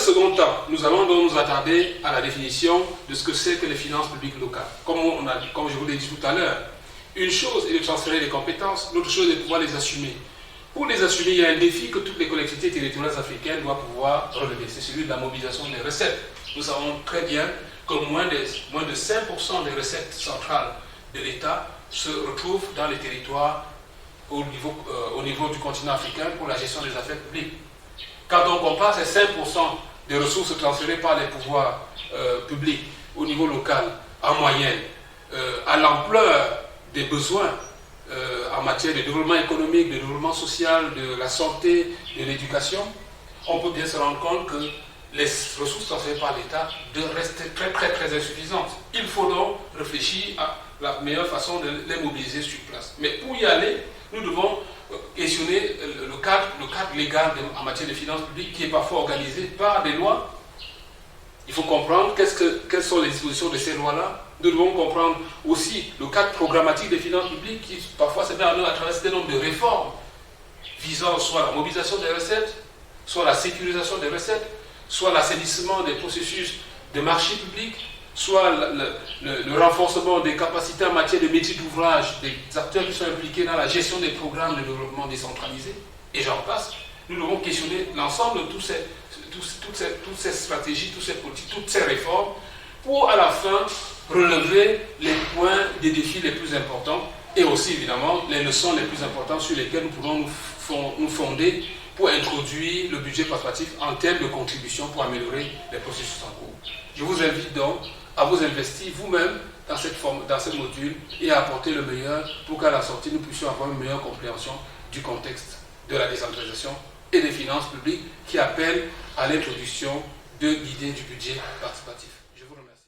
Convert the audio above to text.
second temps, nous allons donc nous attarder à la définition de ce que c'est que les finances publiques locales. Comme je vous l'ai dit tout à l'heure, une chose est de transférer les compétences, l'autre chose est de pouvoir les assumer. Pour les assumer, il y a un défi que toutes les collectivités territoriales africaines doivent pouvoir relever, c'est celui de la mobilisation des recettes. Nous savons très bien que moins de 5% des recettes centrales de l'État se retrouvent dans les territoires au niveau du continent africain pour la gestion des affaires publiques. Quand on compare ces 5% des ressources transférées par les pouvoirs publics au niveau local, en moyenne, à l'ampleur des besoins en matière de développement économique, de développement social, de la santé, de l'éducation, on peut bien se rendre compte que les ressources transférées par l'État restent très insuffisantes. Il faut donc réfléchir à la meilleure façon de les mobiliser sur place. Mais pour y aller, nous devons questionner le cadre légal en matière de finances publiques qui est parfois organisé par des lois. Il faut comprendre quelles sont les dispositions de ces lois-là. Nous devons comprendre aussi le cadre programmatique des finances publiques qui parfois se met en œuvre à travers un nombre de réformes visant soit la mobilisation des recettes, soit la sécurisation des recettes, soit l'assainissement des processus de marché public, soit le renforcement des capacités en matière de maîtrise d'ouvrage des acteurs qui sont impliqués dans la gestion des programmes de développement décentralisés, et j'en passe. Nous devons questionner l'ensemble de toutes ces stratégies, toutes ces politiques, toutes ces réformes, pour à la fin relever les points des défis les plus importants et aussi évidemment les leçons les plus importantes sur lesquelles nous pourrons nous fonder pour introduire le budget participatif en termes de contribution pour améliorer les processus en cours. Je vous invite donc à vous investir vous-même dans ce module et à apporter le meilleur pour qu'à la sortie nous puissions avoir une meilleure compréhension du contexte de la décentralisation et des finances publiques qui appellent à l'introduction de l'idée du budget participatif. Je vous remercie.